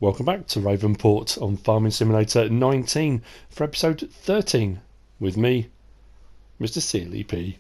Welcome back to Ravenport on Farming Simulator 19 for episode 13 with me, MrSealyp.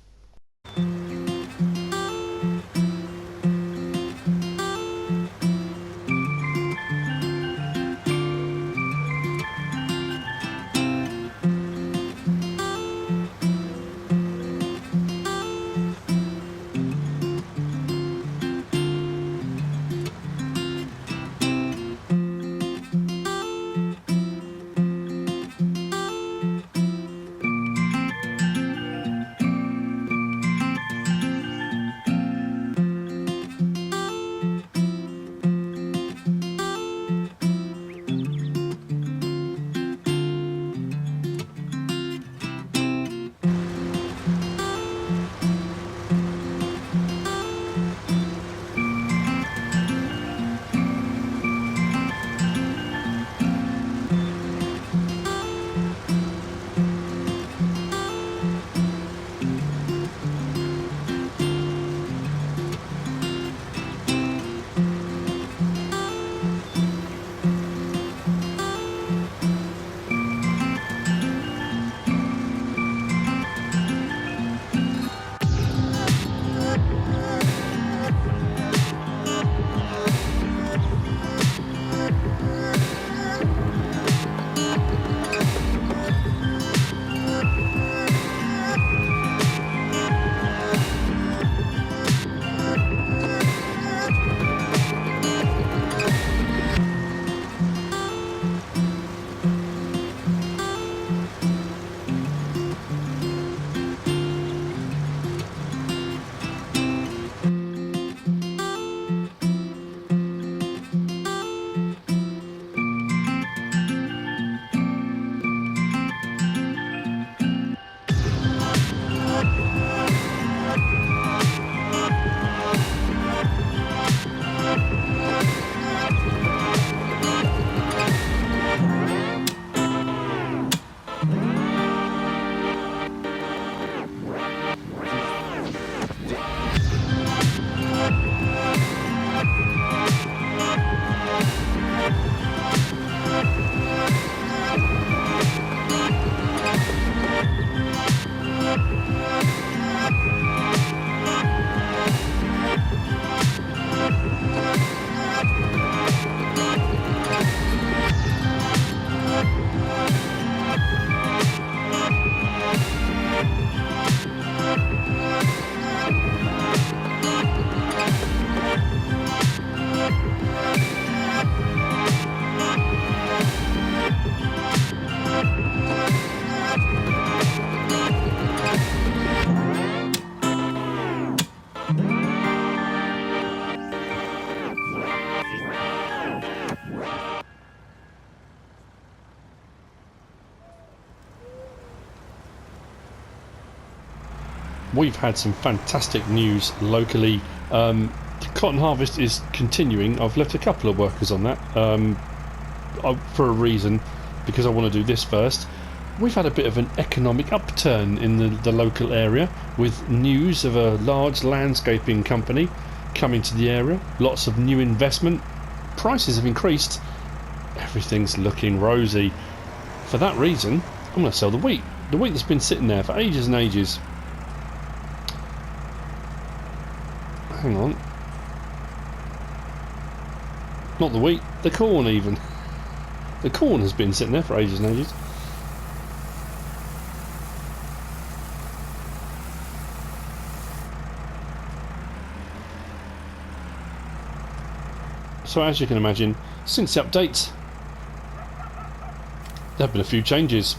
We've had some fantastic news locally. The cotton harvest is continuing. I've left a couple of workers on that for a reason, because I want to do this first. We've had a bit of an economic upturn in the local area, with news of a large landscaping company coming to the area. Lots of new investment. Prices have increased. Everything's looking rosy. For that reason, I'm going to sell the wheat. The wheat that's been sitting there for ages and ages. Hang on. Not the wheat, the corn even. The corn has been sitting there for ages and ages. So as you can imagine, since the update, there have been a few changes.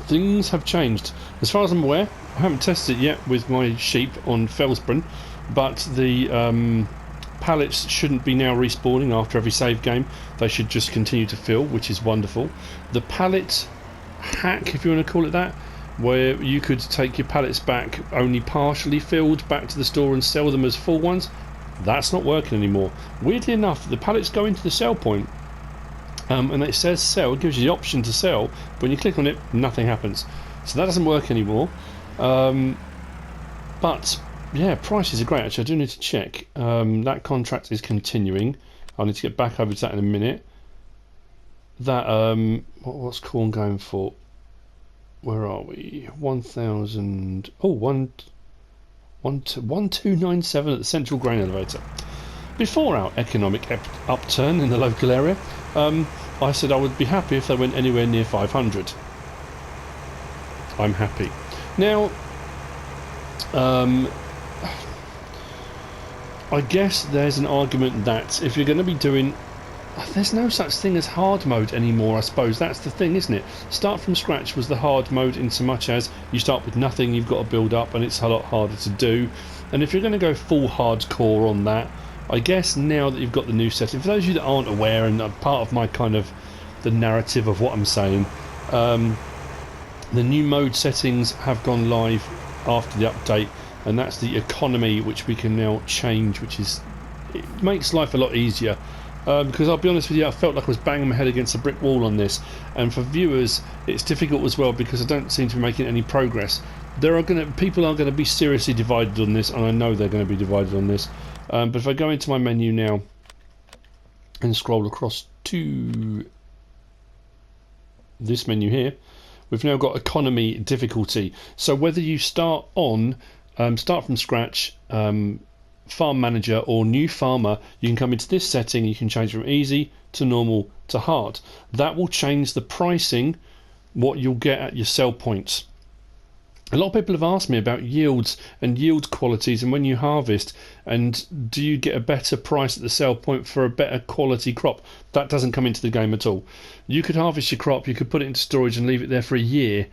Things have changed. As far as I'm aware, I haven't tested it yet with my sheep on Felsbrunn, but the pallets shouldn't be now respawning after every save game. They should just continue to fill, which is wonderful. The pallet hack, if you want to call it that, where you could take your pallets back only partially filled back to the store and sell them as full ones, that's not working anymore. Weirdly enough, the pallets go into the sell point, and it says sell, it gives you the option to sell, but when you click on it, nothing happens. So that doesn't work anymore. But yeah, prices are great. Actually, I do need to check. That contract is continuing. I need to get back over to that in a minute. That what's corn going for? Where are we? 1,000. Oh, 1297 at the central grain elevator. Before our economic upturn in the local area, I said I would be happy if they went anywhere near 500. I'm happy. Now, I guess there's an argument that if you're going to be doing... There's no such thing as hard mode anymore, I suppose. That's the thing, isn't it? Start from scratch was the hard mode, in so much as you start with nothing, you've got to build up, and it's a lot harder to do. And if you're going to go full hardcore on that, I guess now that you've got the new setting, for those of you that aren't aware, and part of my kind of the narrative of what I'm saying, the new mode settings have gone live after the update, and that's the economy, which we can now change, which is, it makes life a lot easier. Because I'll be honest with you, I felt like I was banging my head against a brick wall on this, and for viewers it's difficult as well because I don't seem to be making any progress. People are going to be seriously divided on this, and I know they're going to be divided on this. But if I go into my menu now and scroll across to this menu here, we've now got economy difficulty. So whether you start from scratch, farm manager or new farmer, you can come into this setting, you can change from easy to normal to hard. That will change the pricing, what you'll get at your sell points. A lot of people have asked me about yields and yield qualities, and when you harvest, and do you get a better price at the sell point for a better quality crop? That doesn't come into the game at all. You could harvest your crop, you could put it into storage and leave it there for a year.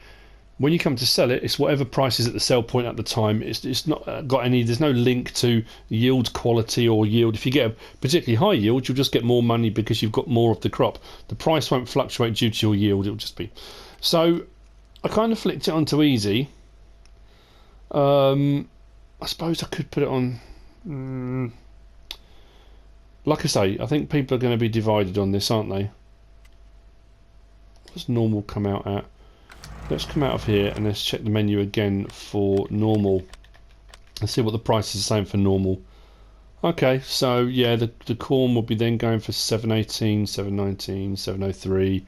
When you come to sell it, it's whatever price is at the sell point at the time. It's not got any. There's no link to yield quality or yield. If you get a particularly high yield, you'll just get more money because you've got more of the crop. The price won't fluctuate due to your yield. It'll just be. So I kind of flicked it onto easy. I suppose I could put it on. Like I say, I think people are going to be divided on this, aren't they? What does normal come out at? Let's come out of here and let's check the menu again for normal. Let's see what the price is the same for normal. Okay, so yeah, the corn will be then going for 718, 719, 703,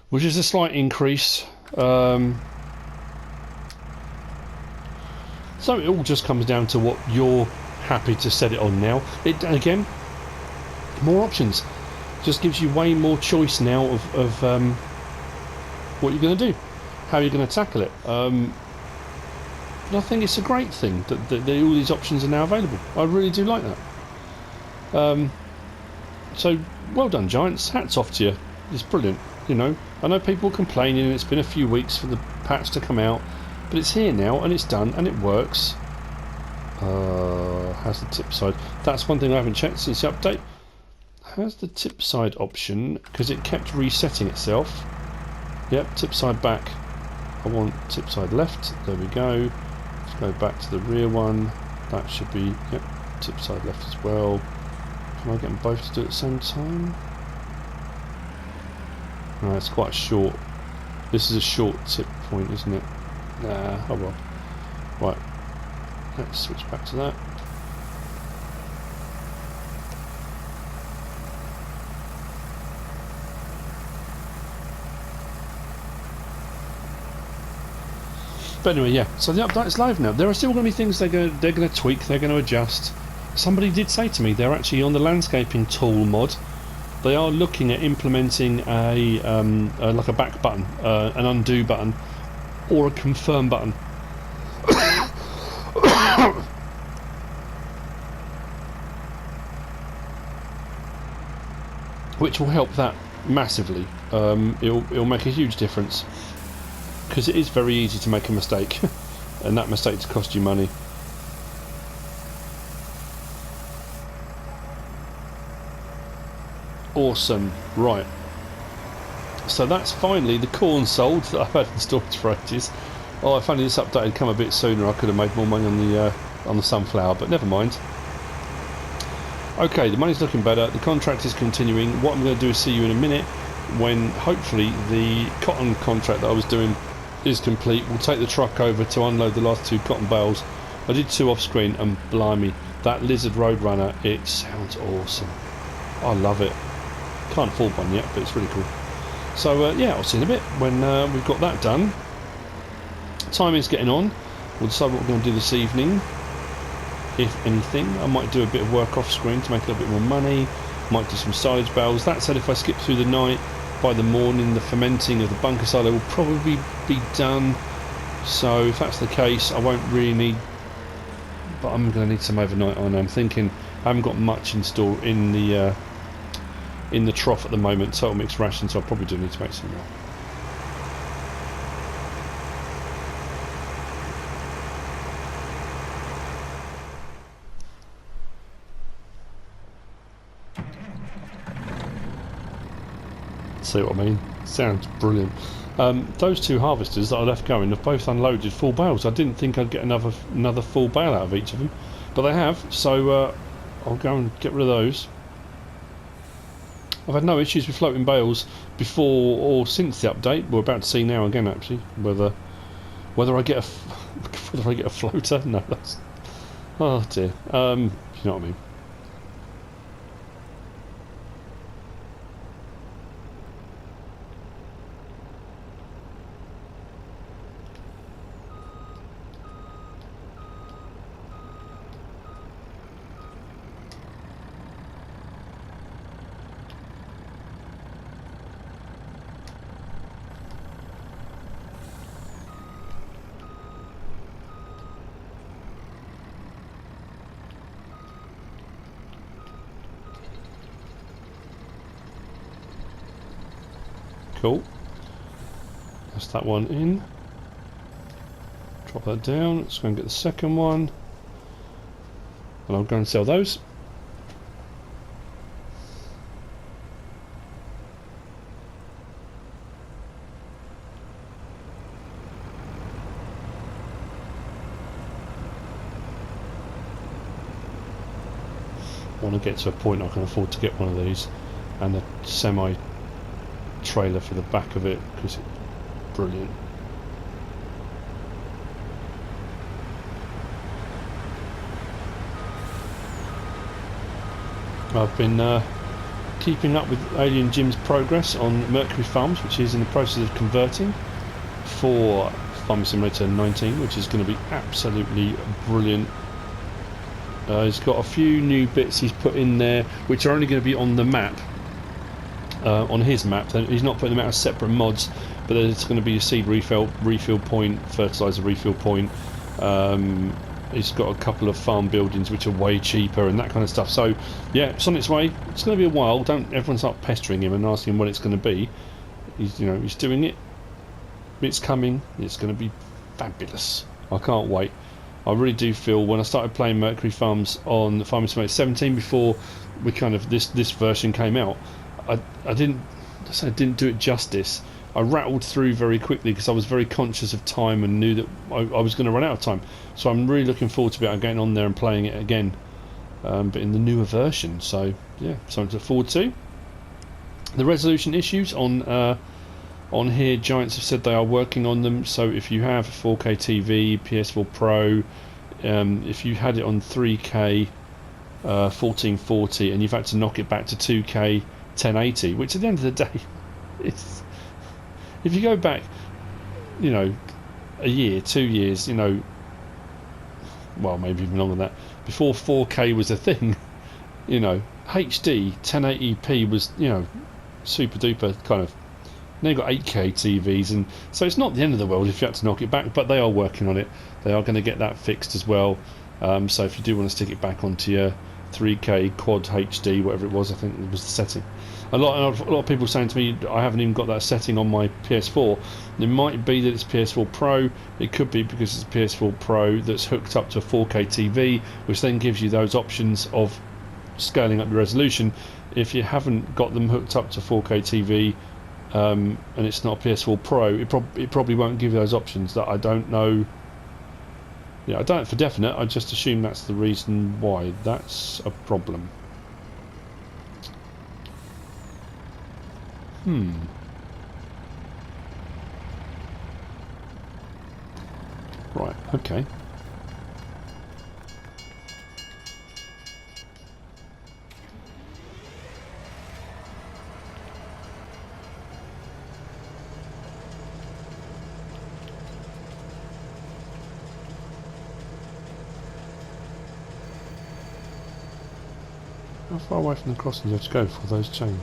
which is a slight increase. So it all just comes down to what you're happy to set it on now. It again, more options. Just gives you way more choice now of what you're going to do, how you're going to tackle it. But I think it's a great thing that all these options are now available. I really do like that. So well done, Giants. Hats off to you. It's brilliant. You know, I know people complaining. It's been a few weeks for the patch to come out, but it's here now and it's done and it works. How's the tip side? That's one thing I haven't checked since the update. How's the tip side option? Because it kept resetting itself. Yep, tip side back. I want tip side left. There we go. Let's go back to the rear one. That should be, yep, tip side left as well. Can I get them both to do it at the same time? No, it's quite short. This is a short tip point, isn't it? Nah, oh well. Right, let's switch back to that. But anyway, yeah, so the update is live now. There are still going to be things they're going to tweak, they're going to adjust. Somebody did say to me they're actually on the landscaping tool mod. They are looking at implementing a like a back button, an undo button, or a confirm button. Which will help that massively. It'll make a huge difference. Because it is very easy to make a mistake, and that mistake to cost you money. Awesome, right. So that's finally the corn sold that I've had in storage for ages. Oh, if only this update had come a bit sooner, I could have made more money on the sunflower, but never mind. Okay, the money's looking better. The contract is continuing. What I'm going to do is see you in a minute when hopefully the cotton contract that I was doing is complete. We'll take the truck over to unload the last 2 cotton bales. I did 2 off screen and blimey, that Lizard Roadrunner, it sounds awesome. I love it. Can't afford one yet, but it's really cool. So yeah, I'll see you in a bit when we've got that done. Time is getting on. We'll decide what we're going to do this evening. If anything, I might do a bit of work off screen to make a little bit more money. Might do some silage bales. That said, if I skip through the night, by the morning the fermenting of the bunker silo will probably be done. So if that's the case, I won't really need, but I'm going to need some overnight on. I'm thinking I haven't got much in store in the trough at the moment, total mixed ration, so I probably do need to make some more. See what I mean? Sounds brilliant. Those two harvesters that I left going have both unloaded full bales. I didn't think I'd get another full bale out of each of them, but they have, so I'll go and get rid of those. I've had no issues with floating bales before or since the update. We're about to see now again, actually, whether I get a floater. No, that's, oh dear. You know what I mean. Cool. That's that one in. Drop that down. Let's go and get the second one. And I'll go and sell those. I want to get to a point I can afford to get one of these and a semi trailer for the back of it, because it's brilliant. I've been keeping up with Alien Jim's progress on Mercury Farms, which is in the process of converting for Farming Simulator 19, which is going to be absolutely brilliant. He's got a few new bits he's put in there which are only going to be on the map, on his map. He's not putting them out as separate mods, but there's going to be a seed refill point, fertilizer refill point. He's got a couple of farm buildings which are way cheaper and that kind of stuff. So yeah, it's on its way. It's going to be a while. Don't everyone start pestering him and asking him when it's going to be. He's doing it. It's coming. It's going to be fabulous. I can't wait. I really do feel, when I started playing Mercury Farms on Farming Simulator 17 before we kind of this version came out, I didn't do it justice. I rattled through very quickly because I was very conscious of time and knew that I was going to run out of time. So I'm really looking forward to getting on there and playing it again, but in the newer version. So yeah, something to look forward to. The resolution issues on here, Giants have said they are working on them. So if you have a 4K TV, PS4 Pro, if you had it on 3K 1440 and you've had to knock it back to 2K 1080, which at the end of the day, it's, if you go back, a year, 2 years, well, maybe even longer than that, before 4K was a thing, HD 1080p was, super duper kind of. Now you've got 8K TVs, and so it's not the end of the world if you had to knock it back, but they are working on it. They are going to get that fixed as well. So if you do want to stick it back onto your 3K quad HD, whatever it was, I think it was the setting. A lot of people saying to me, I haven't even got that setting on my PS4. It might be that it's PS4 Pro. It could be because it's a PS4 Pro that's hooked up to a 4K TV, which then gives you those options of scaling up the resolution. If you haven't got them hooked up to 4K TV, and it's not a PS4 Pro, it probably won't give you those options. That I don't know. Yeah, I don't know for definite. I just assume that's the reason why. That's a problem. Right. Okay. How far away from the crossing do you have to go before those change?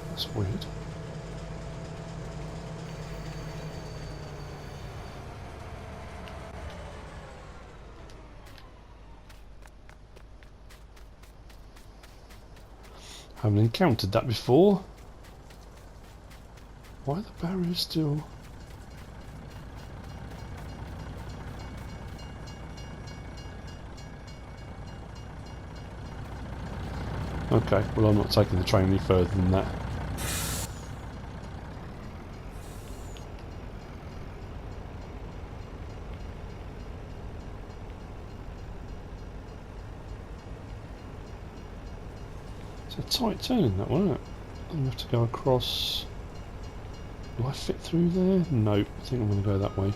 That's weird. Haven't encountered that before. Why are the barriers still... Okay, well I'm not taking the train any further than that. It's a tight turn in that one, isn't it? I'm going to have to go across... Will I fit through there? Nope, I think I'm going to go that way.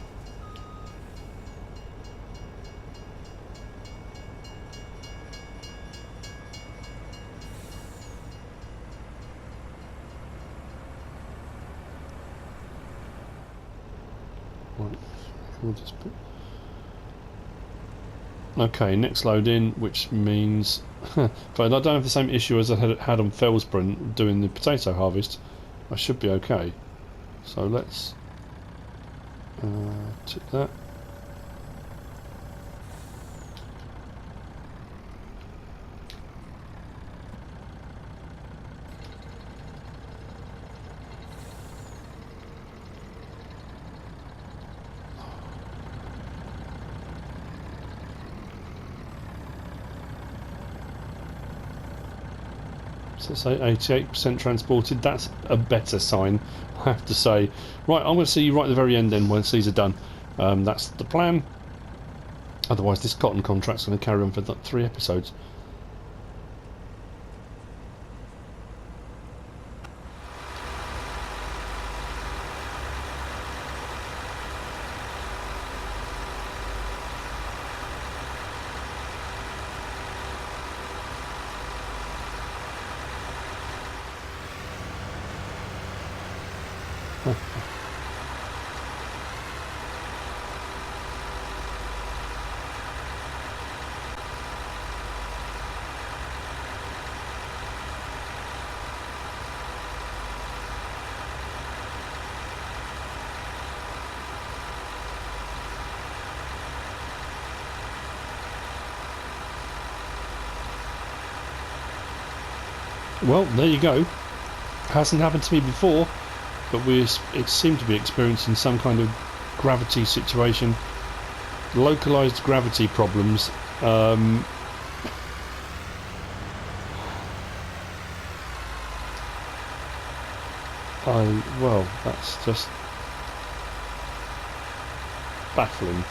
Right, we'll just put... Okay, next load in, which means... but I don't have the same issue as I had on Fellsbrunn doing the potato harvest. I should be okay. So let's tick that. So say 88% transported. That's a better sign, I have to say. Right, I'm going to see you right at the very end then once these are done. That's the plan. Otherwise this cotton contract's going to carry on for 3 episodes. Well, there you go. Hasn't happened to me before, but it seemed to be experiencing some kind of gravity situation, localized gravity problems. Well, that's just baffling.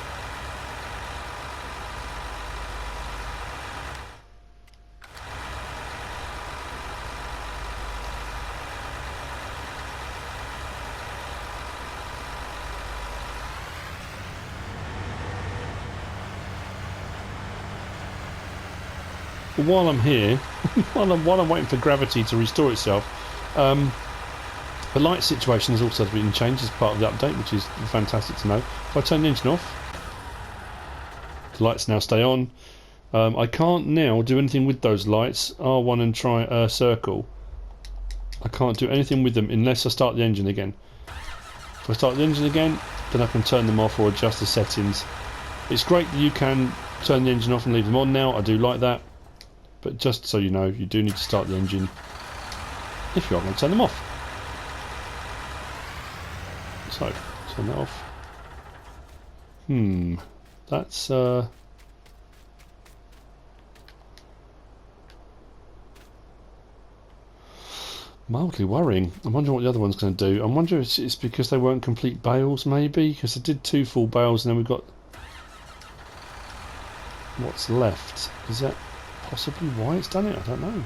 But while I'm here, while I'm waiting for gravity to restore itself, the light situation has also been changed as part of the update, which is fantastic to know. If I turn the engine off, the lights now stay on. I can't now do anything with those lights, R1 and try circle. I can't do anything with them unless I start the engine again. If I start the engine again, then I can turn them off or adjust the settings. It's great that you can turn the engine off and leave them on now, I do like that. But just so you know, you do need to start the engine if you are going to turn them off. So, turn that off. That's mildly worrying. I'm wondering what the other one's going to do. I'm wondering if it's because they weren't complete bales, maybe? Because I did 2 full bales and then we've got what's left. Is that possibly why it's done it? I don't know.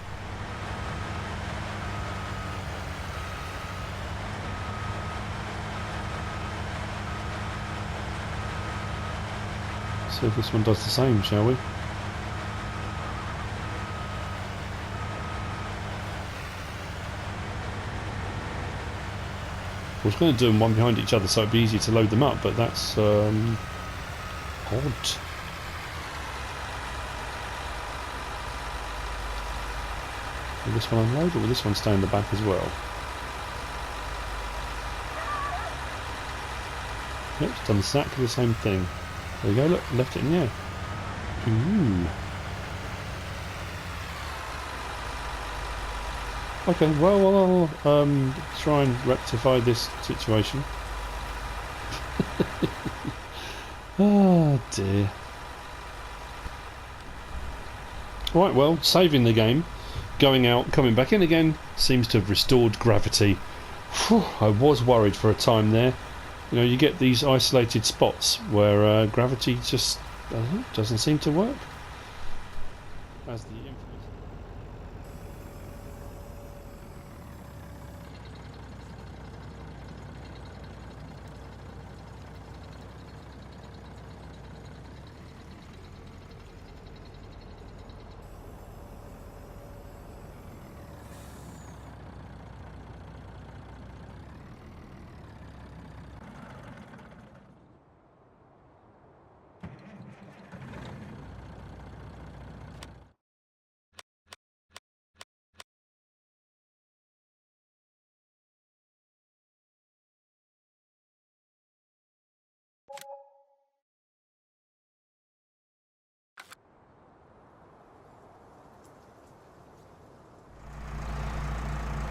See if this one does the same, shall we? I was going to do them one behind each other so it'd be easy to load them up, but that's odd. Will this one unload or will this one stay in the back as well? Yep, it's done exactly the same thing. There we go, look, left it in the air. Ooh. Okay, well, I'll try and rectify this situation. Oh dear. Right, well, saving the game, going out, coming back in again, seems to have restored gravity. Whew, I was worried for a time there. You know, you get these isolated spots where gravity just doesn't seem to work. As the infamous...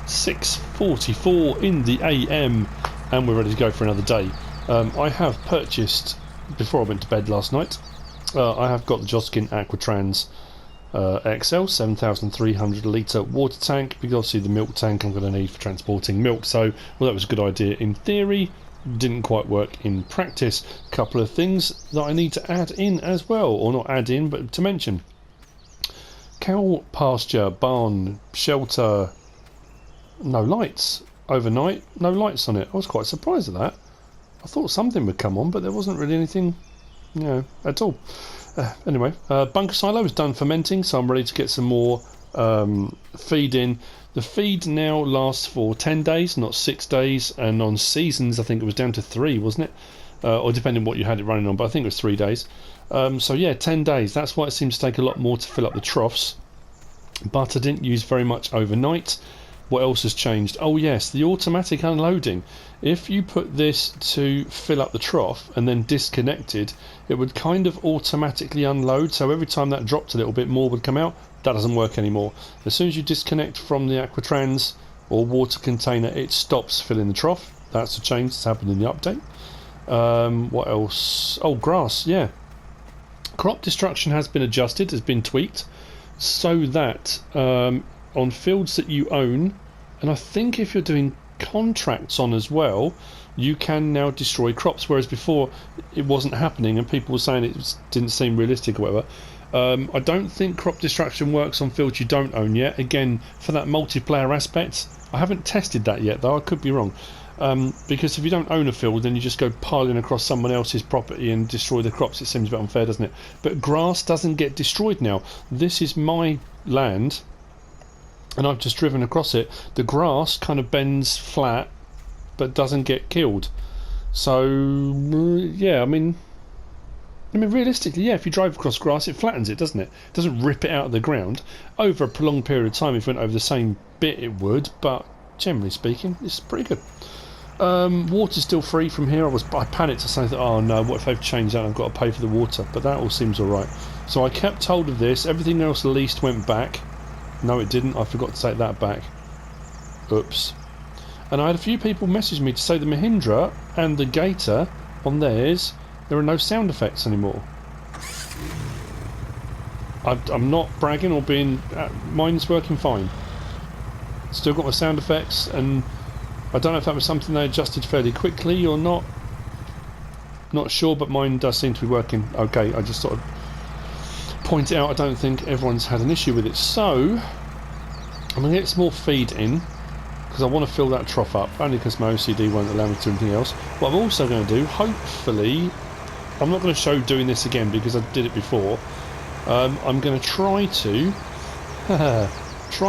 6:44 in the AM, and we're ready to go for another day. I have purchased, before I went to bed last night, I have got the Joskin Aquatrans XL 7,300 litre water tank, because obviously the milk tank I'm going to need for transporting milk. So, well, that was a good idea in theory, didn't quite work in practice. A couple of things that I need to add in as well, or not add in, but to mention. Cow pasture, barn, shelter, no lights. Overnight, no lights on it. I was quite surprised at that. I thought something would come on, but there wasn't really anything, you know, at all. Anyway, bunker silo is done fermenting, so I'm ready to get some more feed in. The feed now lasts for 10 days, not 6 days, and on seasons I think it was down to 3, wasn't it? Or depending on what you had it running on, but I think it was 3 days. So yeah, 10 days. That's why it seems to take a lot more to fill up the troughs. But I didn't use very much overnight. What else has changed? Oh yes, the automatic unloading. If you put this to fill up the trough and then disconnected, it would kind of automatically unload, so every time that dropped a little bit more would come out. That doesn't work anymore. As soon as you disconnect from the Aquatrans or water container, it stops filling the trough. That's a change that's happened in the update. What else? Oh, grass, yeah. Crop destruction has been adjusted, has been tweaked, so that on fields that you own, and I think if you're doing contracts on as well, you can now destroy crops, whereas before it wasn't happening and people were saying it didn't seem realistic or whatever. I don't think crop destruction works on fields you don't own yet. Again, for that multiplayer aspect, I haven't tested that yet though, I could be wrong. Because if you don't own a field, then you just go piling across someone else's property and destroy the crops. It seems a bit unfair, doesn't it? But grass doesn't get destroyed now. This is my land, and I've just driven across it. The grass kind of bends flat but doesn't get killed. So yeah, I mean realistically, yeah, if you drive across grass it flattens it, doesn't it? It doesn't rip it out of the ground. Over a prolonged period of time, if it went over the same bit it would, but generally speaking it's pretty good. Water's still free from here. I panicked. I thought, oh no, what if they've changed that and I've got to pay for the water? But that all seems alright. So I kept hold of this. Everything else at least went back. No, it didn't. I forgot to take that back. Oops. And I had a few people message me to say the Mahindra and the Gator on theirs, there are no sound effects anymore. I'm not bragging or being... mine's working fine. Still got my sound effects, and I don't know if that was something they adjusted fairly quickly or not. Not sure, but mine does seem to be working okay. I just sort of point it out. I don't think everyone's had an issue with it. So I'm going to get some more feed in because I want to fill that trough up, only because my OCD won't allow me to do anything else. What I'm also going to do, hopefully, I'm not going to show doing this again because I did it before. I'm going to try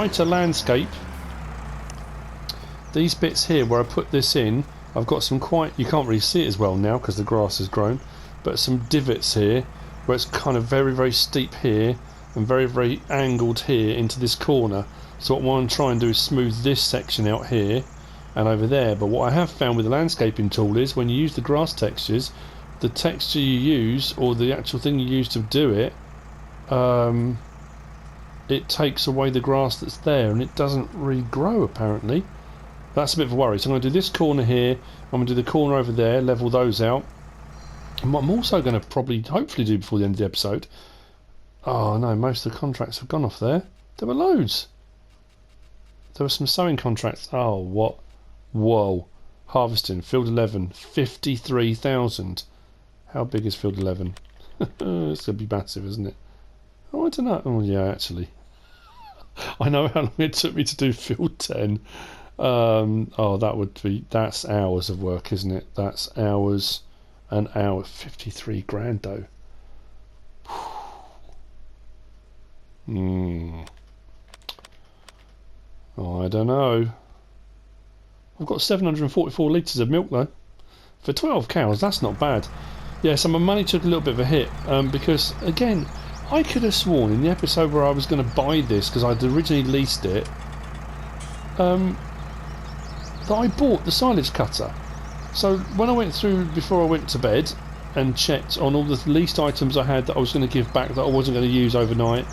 to landscape these bits here where I put this in. I've got some quite, you can't really see it as well now because the grass has grown, but some divots here where it's kind of very, very steep here and very, very angled here into this corner. So what I want to try and do is smooth this section out here and over there. But what I have found with the landscaping tool is when you use the grass textures, the texture you use, or the actual thing you use to do it, it takes away the grass that's there and it doesn't regrow apparently. That's a bit of a worry. So I'm going to do this corner here, I'm going to do the corner over there, level those out. And what I'm also going to hopefully do before the end of the episode... Oh no, most of the contracts have gone off there. There were loads. There were some sowing contracts. Oh, what? Whoa. Harvesting, field 11, 53,000. How big is field 11? It's going to be massive, isn't it? Oh, I don't know. Oh yeah, actually. I know how long it took me to do field 10. Oh, that's hours of work, isn't it? That's hours and hours. 53 grand though. Oh, I don't know. I've got 744 litres of milk though. For 12 cows, that's not bad. Yeah, so my money took a little bit of a hit because, again, I could have sworn in the episode where I was going to buy this because I'd originally leased it, that I bought the silage cutter. So when I went through before I went to bed and checked on all the leased items I had that I was going to give back that I wasn't going to use overnight,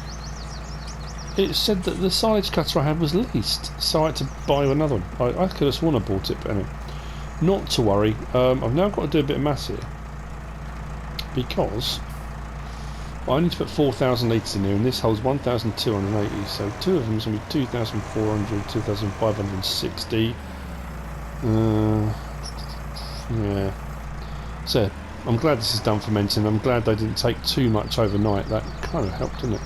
it said that the silage cutter I had was leased, so I had to buy another one. I could have sworn I bought it, but anyway, not to worry. I've now got to do a bit of maths here because I need to put 4,000 litres in here, and this holds 1,280, so two of them is going to be 2,400, 2,560. Yeah. So I'm glad this is done fermenting. I'm glad they didn't take too much overnight. That kind of helped, didn't it?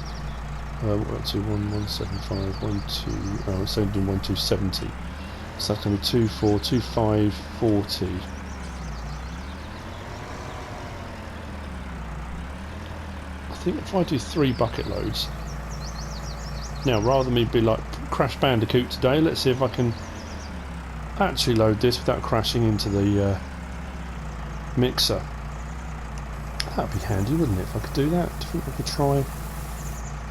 What to 1175, 12. Oh, it's only doing 1270. So that's going to be 24, 2540. I think if I do 3 bucket loads. Now, rather than me be like Crash Bandicoot today, let's see if I can actually load this without crashing into the mixer. That'd be handy, wouldn't it, if I could do that? Do you think I could try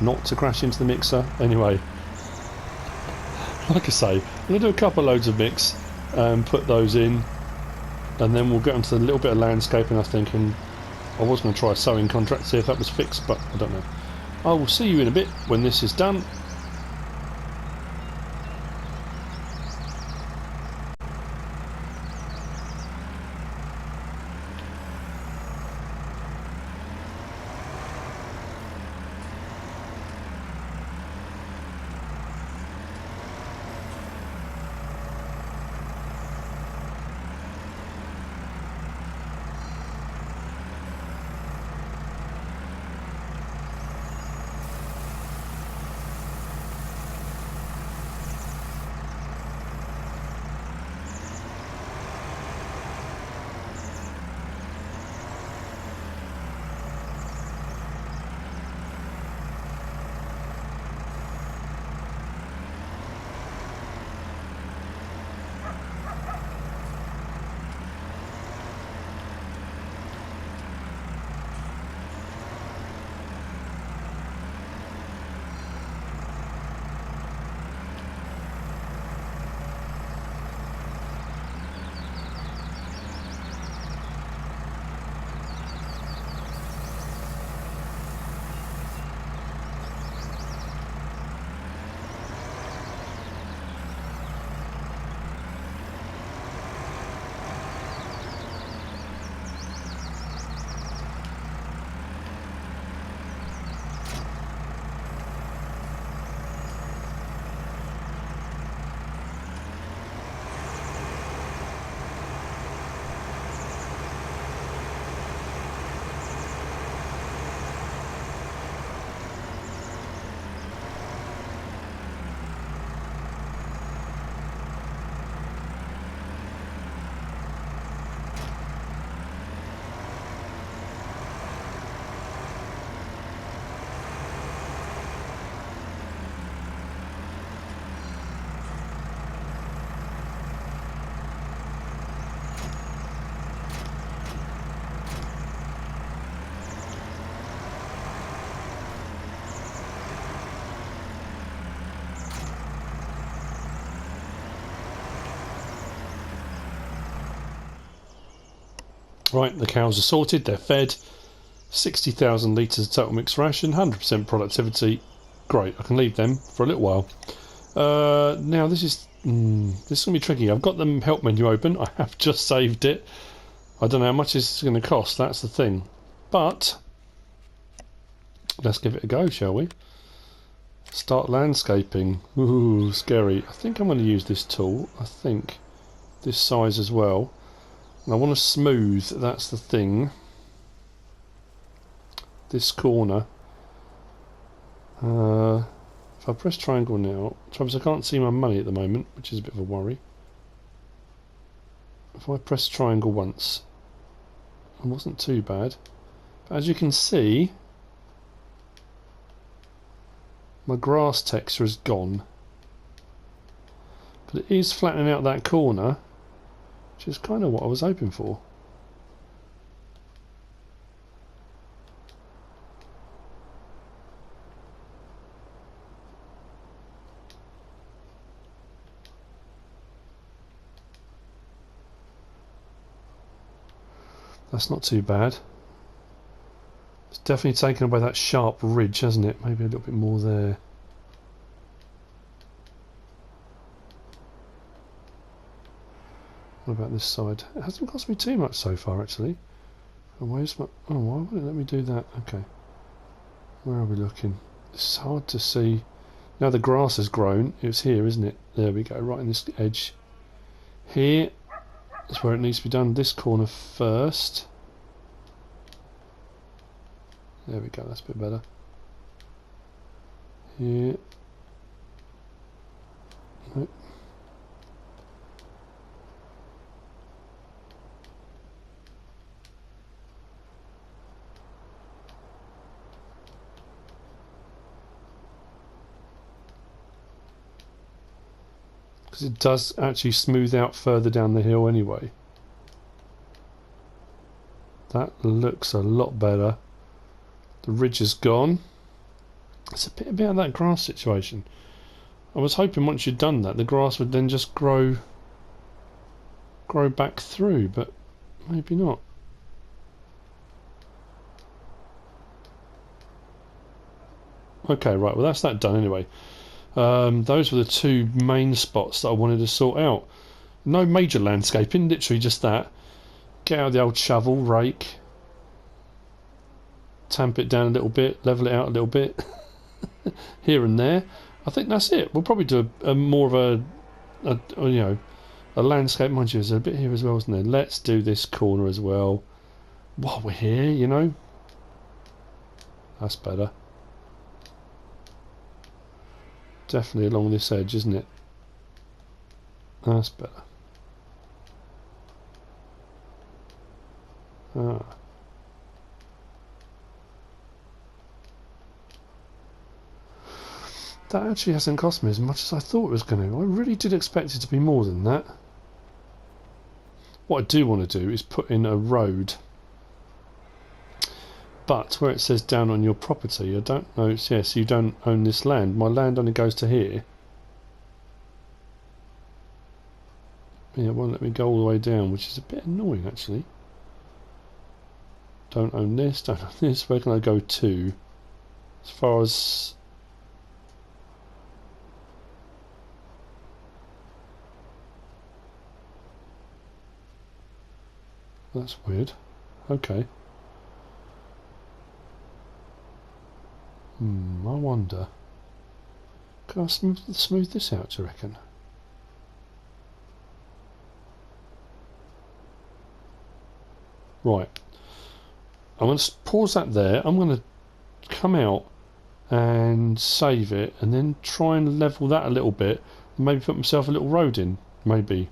not to crash into the mixer? Anyway, like I say, I'm going to do a couple of loads of mix and put those in, and then we'll get onto a little bit of landscaping, I think, and I was going to try a sowing contract, see if that was fixed, but I don't know. I will see you in a bit when this is done. Right, the cows are sorted, they're fed. 60,000 litres of total mixed ration, 100% productivity. Great, I can leave them for a little while. Now this is going to be tricky. I've got the help menu open. I have just saved it. I don't know how much this is going to cost, that's the thing. But let's give it a go, shall we? Start landscaping. Ooh, scary. I think I'm going to use this tool. I think this size as well. And I want to smooth, that's the thing. This corner. If I press triangle now, trouble I can't see my money at the moment, which is a bit of a worry. If I press triangle once, it wasn't too bad. But as you can see, my grass texture is gone. But it is flattening out that corner, which is kind of what I was hoping for. That's not too bad. It's definitely taken away that sharp ridge, hasn't it? Maybe a little bit more there. What about this side? It hasn't cost me too much so far, actually. Oh, where's my... Oh, why wouldn't it let me do that? Okay. Where are we looking? It's hard to see. Now the grass has grown. It's here, isn't it? There we go, right in this edge. Here is where it needs to be done. This corner first. There we go, that's a bit better. Here. Nope. Because it does actually smooth out further down the hill anyway. That looks a lot better. The ridge is gone. It's a bit about that grass situation. I was hoping once you'd done that, the grass would then just grow back through, but maybe not. Okay, right, well that's that done anyway. Those were the two main spots that I wanted to sort out. No major landscaping, literally just that. Get out the old shovel, rake, tamp it down a little bit, level it out a little bit, here and there. I think that's it. We'll probably do a more of a landscape. Mind you, there's a bit here as well, isn't there? Let's do this corner as well. While we're here, you know. That's better. Definitely along this edge, isn't it? That's better. Ah. That actually hasn't cost me as much as I thought it was going to. I really did expect it to be more than that. What I do want to do is put in a road. But where it says down on your property, I don't know. Yes, you don't own this land. My land only goes to here. Yeah, it won't let me go all the way down, which is a bit annoying actually. Don't own this, don't own this. Where can I go to? As far as... That's weird. Okay. I wonder. Can I smooth this out, do you reckon? Right. I'm going to pause that there. I'm going to come out and save it and then try and level that a little bit. Maybe put myself a little road in. Maybe.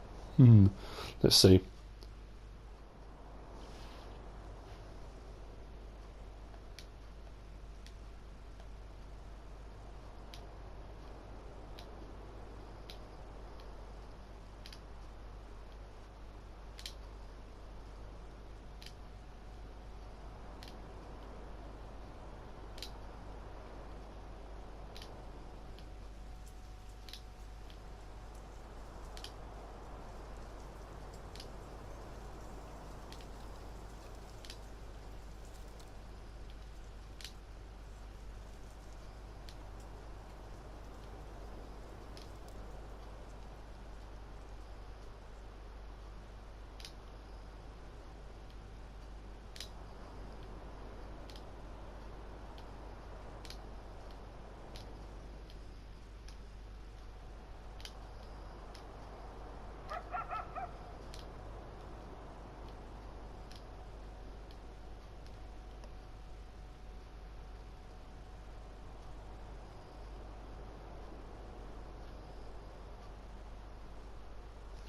Let's see.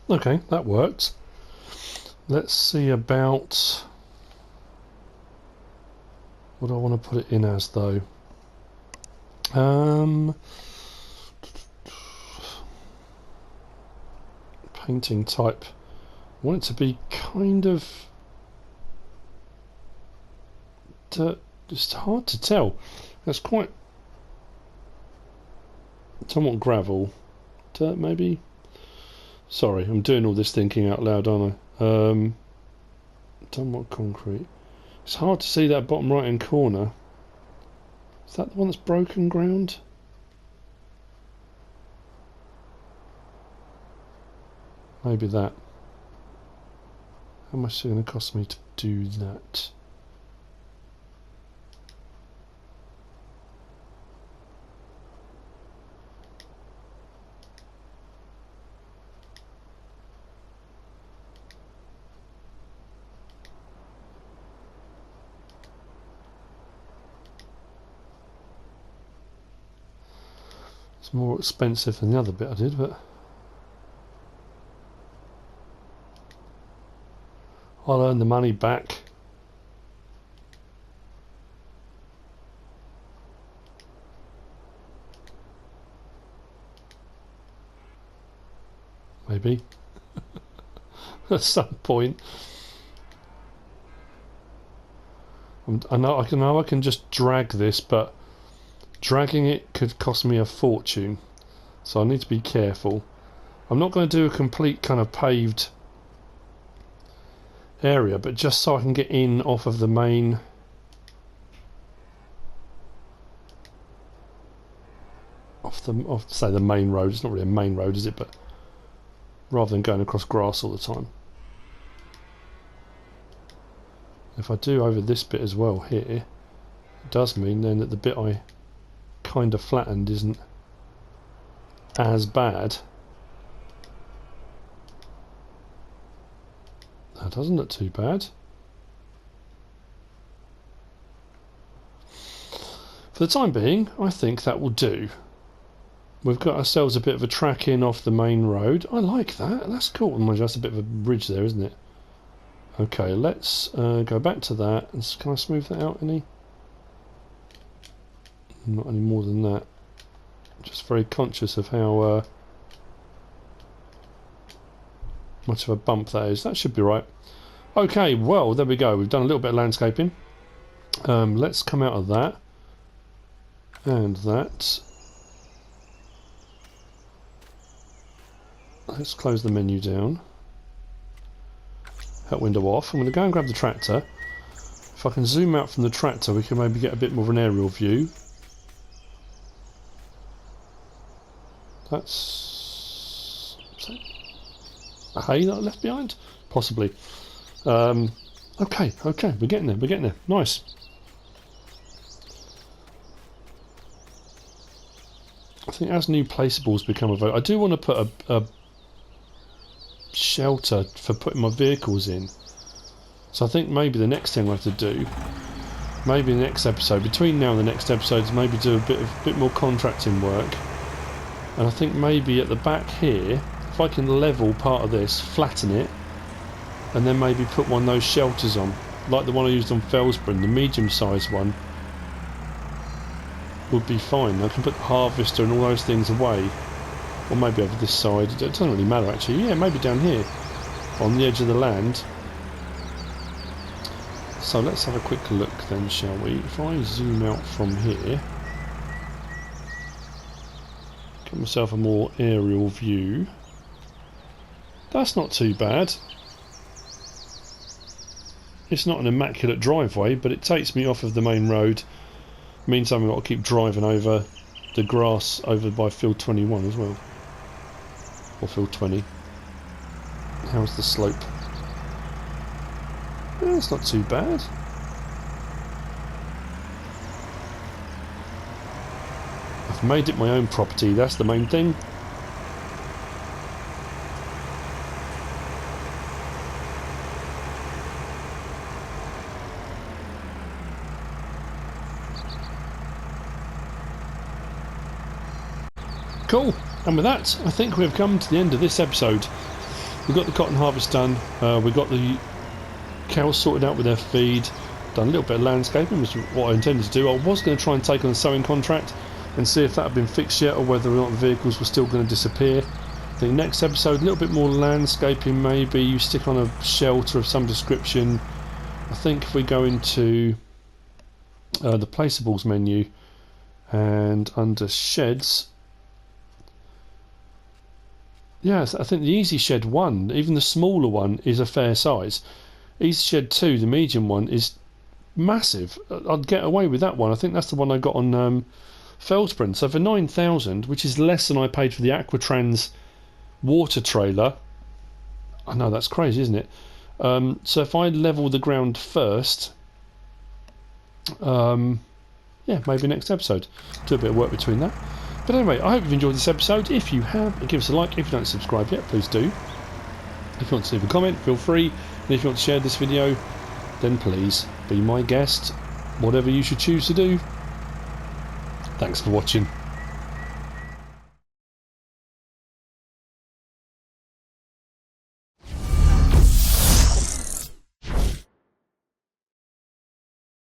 Okay, that worked. Let's see about... what do I want to put it in as, though? Painting type. I want it to be kind of... it's hard to tell. That's quite... somewhat gravel. Dirt, maybe? Sorry, I'm doing all this thinking out loud, aren't I? Somewhat concrete. It's hard to see that bottom right hand corner. Is that the one that's broken ground? Maybe that. How much is it going to cost me to do that? It's more expensive than the other bit I did, but I'll earn the money back. Maybe. At some point. I know I can just drag this, but dragging it could cost me a fortune. So I need to be careful. I'm not going to do a complete kind of paved area, but just so I can get in off of the main say the main road. It's not really a main road, is it? But rather than going across grass all the time. If I do over this bit as well here, it does mean then that the bit I kind of flattened isn't as bad. That doesn't look too bad. For the time being, I think that will do. We've got ourselves a bit of a track in off the main road. I like that. That's cool. That's a bit of a bridge there, isn't it? Okay, let's go back to that. Can I smooth that out any? Not any more than that. Just very conscious of how much of a bump that is. That should be right. Okay, well, there we go. We've done a little bit of landscaping. Let's come out of that. And that. Let's close the menu down. That window off. I'm going to go and grab the tractor. If I can zoom out from the tractor, we can maybe get a bit more of an aerial view. That's... a hay that I left behind? Possibly. Okay, we're getting there, Nice. I think as new placeables become available, I do want to put a shelter for putting my vehicles in. So I think maybe the next thing we'll have to do, maybe the next episode, between now and the next episodes, maybe do a bit more contracting work. And I think maybe at the back here, if I can level part of this, flatten it, and then maybe put one of those shelters on, like the one I used on Felsbrunn, the medium-sized one, would be fine. I can put the harvester and all those things away, or maybe over this side. It doesn't really matter actually. Yeah, maybe down here, on the edge of the land. So let's have a quick look then, shall we? If I zoom out from here, get myself a more aerial view. That's not too bad. It's not an immaculate driveway, but it takes me off of the main road. Means I've got to keep driving over the grass over by field 21 as well. Or field 20. How's the slope? Yeah, it's not too bad. I've made it my own property, that's the main thing. Cool, and with that, I think we've come to the end of this episode. we've got the cotton harvest done. We've got the cows sorted out with their feed. Done a little bit of landscaping, which is what I intended to do. I was going to try and take on a sowing contract and see if that had been fixed yet, or whether or not the vehicles were still going to disappear. I think next episode, a little bit more landscaping, maybe. You stick on a shelter of some description. I think if we go into the placeables menu and under sheds, yes, I think the Easy Shed 1, even the smaller one, is a fair size. Easy Shed 2, the medium one, is massive. I'd get away with that one. I think that's the one I got on Felsbrunn. So for 9,000, which is less than I paid for the Aquatrans water trailer, I know that's crazy, isn't it? So if I level the ground first, yeah, maybe next episode. Do a bit of work between that. But anyway, I hope you've enjoyed this episode. If you have, give us a like. If you don't subscribe yet, please do. If you want to leave a comment, feel free. And if you want to share this video, then please be my guest. Whatever you should choose to do. Thanks for watching.